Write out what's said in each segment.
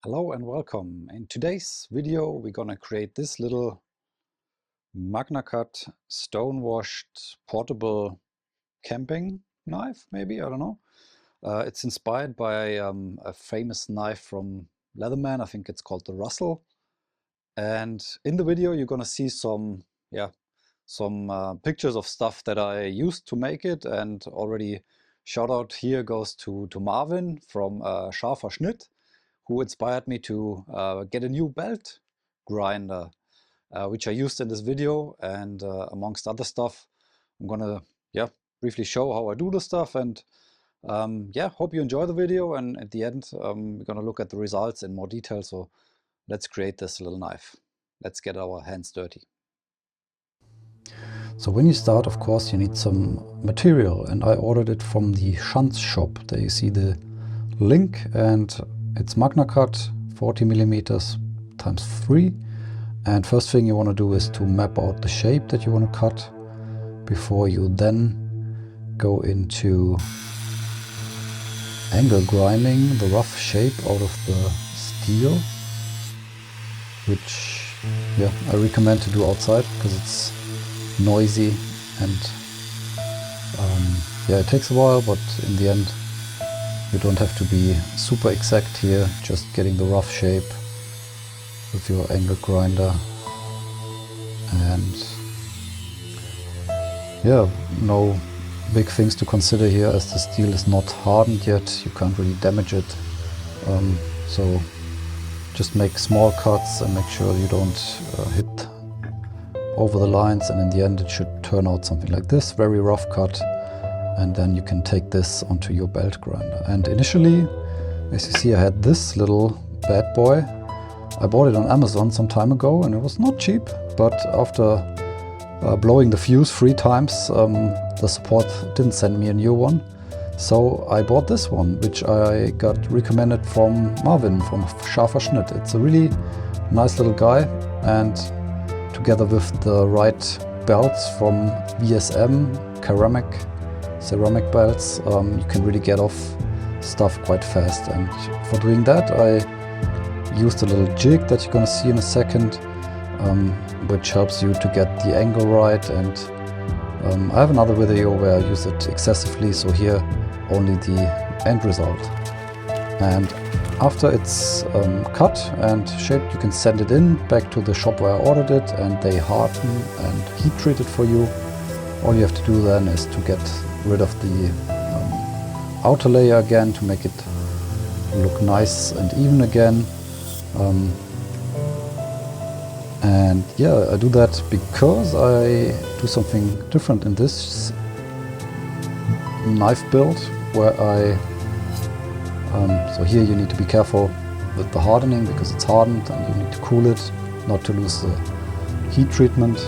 Hello and welcome. In today's video we're gonna create this little Magnacut stone-washed portable camping knife, maybe, I don't know. It's inspired by a famous knife from Leatherman. I think it's called the Russell. And in the video you're gonna see some pictures of stuff that I used to make it, and already shout out here goes to Marvin from stonewashed, who inspired me to get a new belt grinder, which I used in this video. And amongst other stuff, I'm gonna briefly show how I do the stuff. And hope you enjoy the video. And at the end, we're gonna look at the results in more detail. So let's create this little knife. Let's get our hands dirty. So when you start, of course, you need some material, and I ordered it from the Schanz shop. There you see the link, and it's Magnacut 40mm times 3. And first thing you want to do is to map out the shape that you want to cut before you then go into angle grinding the rough shape out of the steel, which I recommend to do outside because it's noisy and it takes a while, but in the end you don't have to be super exact here, just getting the rough shape with your angle grinder. And no big things to consider here, as the steel is not hardened yet. You can't really damage it, so just make small cuts and make sure you don't hit over the lines, and in the end it should turn out something like this, very rough cut. And then you can take this onto your belt grinder. And initially, as you see, I had this little bad boy. I bought it on Amazon some time ago, and it was not cheap, but after blowing the fuse 3 times, the support didn't send me a new one. So I bought this one, which I got recommended from Marvin from stonewashed. It's a really nice little guy, and together with the right belts from VSM ceramic belts, you can really get off stuff quite fast. And for doing that, I used a little jig that you're gonna see in a second, which helps you to get the angle right. And I have another video where I use it excessively, so here only the end result. And after it's cut and shaped, you can send it in back to the shop where I ordered it, and they harden and heat treat it for you. All you have to do then is to get rid of the outer layer again to make it look nice and even again. I do that because I do something different in this knife build, where so here you need to be careful with the hardening because it's hardened, and you need to cool it not to lose the heat treatment.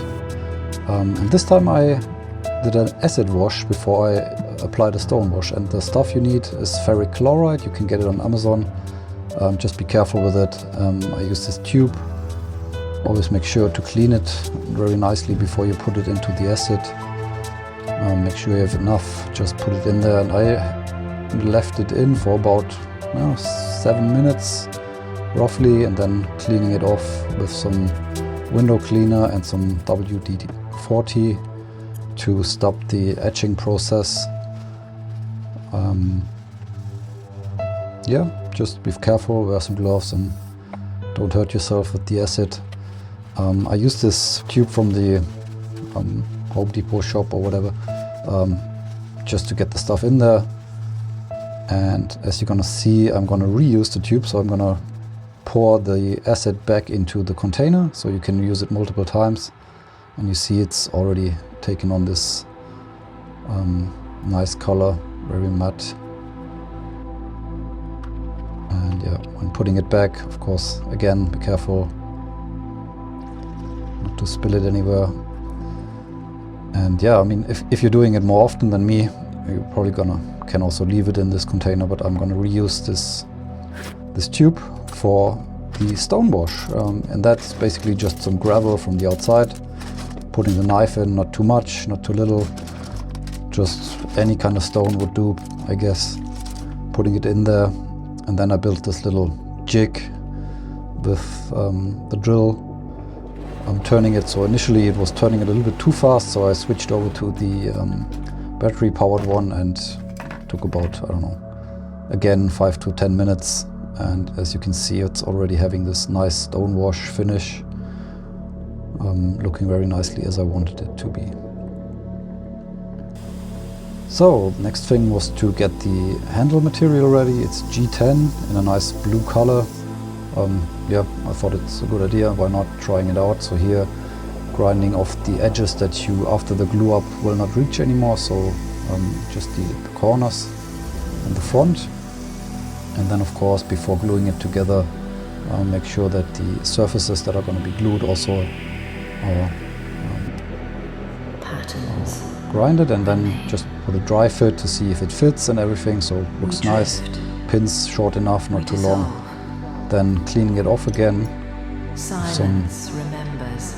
And this time I did an acid wash before I applied a stone wash, and the stuff you need is ferric chloride. You can get it on Amazon. Just be careful with it. I use this tube. Always make sure to clean it very nicely before you put it into the acid. Make sure you have enough, just put it in there. And I left it in for about 7 minutes roughly, and then cleaning it off with some window cleaner and some WD-40 to stop the etching process. Just be careful, wear some gloves and don't hurt yourself with the acid. I use this tube from the Home Depot shop or whatever, just to get the stuff in there. And as you're gonna see, I'm gonna reuse the tube, so I'm gonna pour the acid back into the container so you can use it multiple times. And you see it's already taken on this nice color, very matte. And when putting it back, of course, again, be careful not to spill it anywhere. And I mean, if you're doing it more often than me, you're probably can also leave it in this container, but I'm gonna reuse this tube for the stone wash. And that's basically just some gravel from the outside. Putting the knife in, not too much, not too little, just any kind of stone would do, I guess. Putting it in there, and then I built this little jig with the drill. I'm turning it, so initially it was turning it a little bit too fast, so I switched over to the battery powered one and took about, I don't know, again 5 to 10 minutes. And as you can see, it's already having this nice stonewash finish, looking very nicely as I wanted it to be. So next thing was to get the handle material ready. It's G10 in a nice blue color. Yeah, I thought it's a good idea, why not trying it out. So here, grinding off the edges that you, after the glue up, will not reach anymore, so just the corners and the front. And then of course, before gluing it together, make sure that the surfaces that are going to be glued also are grinded, and then just put a dry fit to see if it fits and everything, so it looks nice. Pins short enough, not too long. Then cleaning it off again. Silence remembers.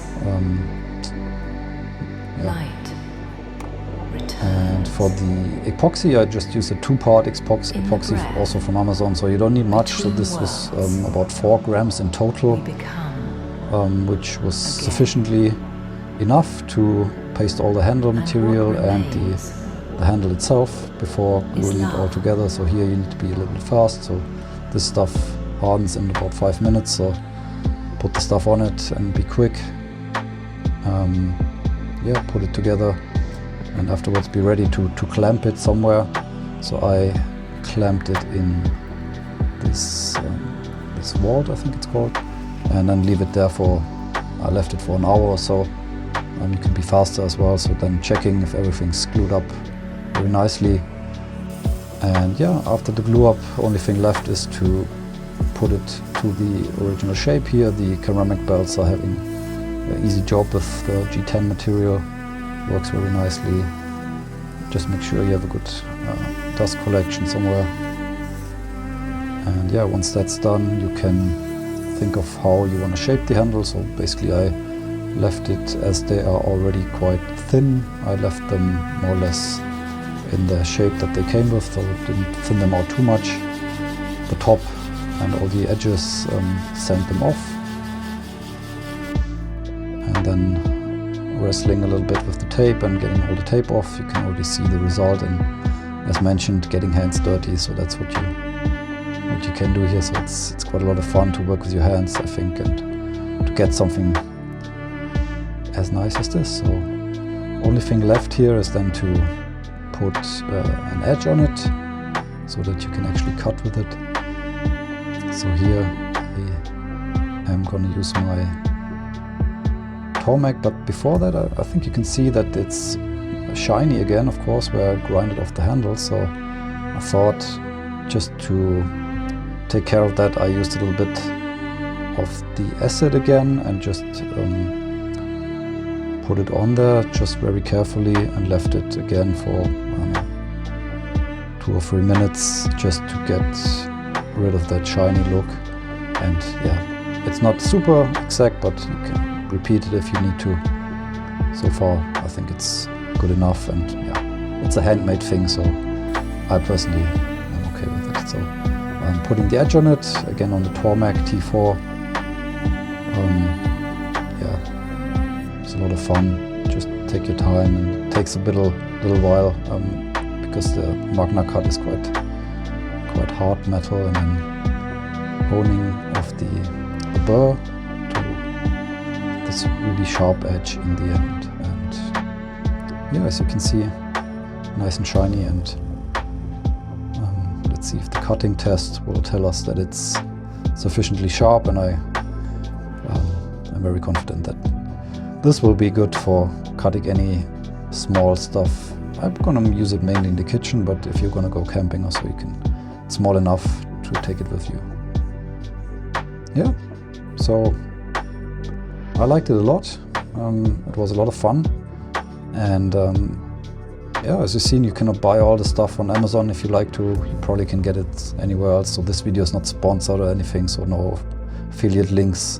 Light returns. And for the epoxy, I just used a 2-part epoxy also from Amazon, so you don't need much. So this was about 4 grams in total, which was sufficiently enough to paste all the handle material and the handle itself before gluing it all together. So here you need to be a little bit fast. So this stuff hardens in about 5 minutes. So put the stuff on it and be quick. Yeah, put it together, and afterwards be ready to clamp it somewhere. So I clamped it in this vault, I think it's called, and then leave it there for, I left it for an hour or so. You can be faster as well, so then checking if everything's glued up very nicely. And yeah, after the glue up, only thing left is to put it to the original shape here. The ceramic belts are having an easy job with the G10 material. Works very nicely. Just make sure you have a good dust collection somewhere. And yeah, once that's done, you can think of how you want to shape the handle. So basically I left it as they are already quite thin. I left them more or less in the shape that they came with, so didn't thin them out too much. The top and all the edges, sand them off. And then wrestling a little bit with the tape and getting all the tape off, you can already see the result. And as mentioned, getting hands dirty, so that's what you can do here. So it's quite a lot of fun to work with your hands, I think, and to get something as nice as this. So only thing left here is then to put an edge on it so that you can actually cut with it. So here I am going to use my Purrmann, but before that I think you can see that it's shiny again, of course, where I grinded off the handle. So I thought, just to take care of that, I used a little bit of the acid again and just put it on there just very carefully and left it again for 2 or 3 minutes just to get rid of that shiny look. And yeah, it's not super exact, but you can repeat it if you need to. So far I think it's good enough, and yeah, it's a handmade thing, so I personally am okay with it. So I'm putting the edge on it again on the Purrmann T4. Yeah, it's a lot of fun. Just take your time, and it takes a little while because the Magnacut is quite hard metal, and then honing off the burr to this really sharp edge in the end. And yeah, as you can see, nice and shiny. And let's see if the cutting test will tell us that it's sufficiently sharp, and I'm very confident that this will be good for cutting any small stuff. I'm gonna use it mainly in the kitchen, but if you're gonna go camping also, you can, it's small enough to take it with you. Yeah, so I liked it a lot. It was a lot of fun, and yeah, as you've seen, you cannot buy all the stuff on Amazon. If you like to, you probably can get it anywhere else. So this video is not sponsored or anything, so no affiliate links.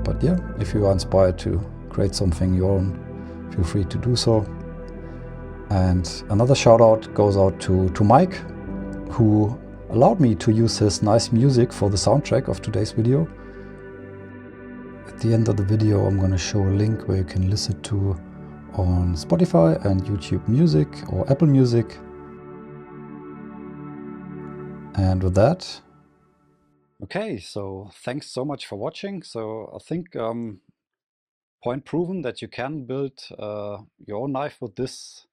But yeah, if you are inspired to create something your own, feel free to do so. And another shout out goes out to Mike, who allowed me to use his nice music for the soundtrack of today's video. At the end of the video I'm going to show a link where you can listen to on Spotify and YouTube Music or Apple Music. And with that... Okay, so thanks so much for watching. So I think point proven that you can build your own knife with this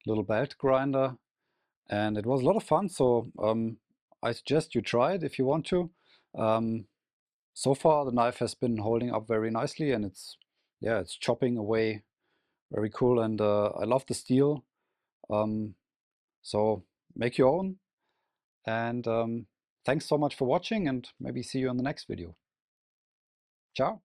little belt grinder. And it was a lot of fun, so I suggest you try it if you want to. So far the knife has been holding up very nicely, and it's chopping away very cool, and I love the steel. So make your own, and thanks so much for watching, and maybe see you in the next video. Ciao!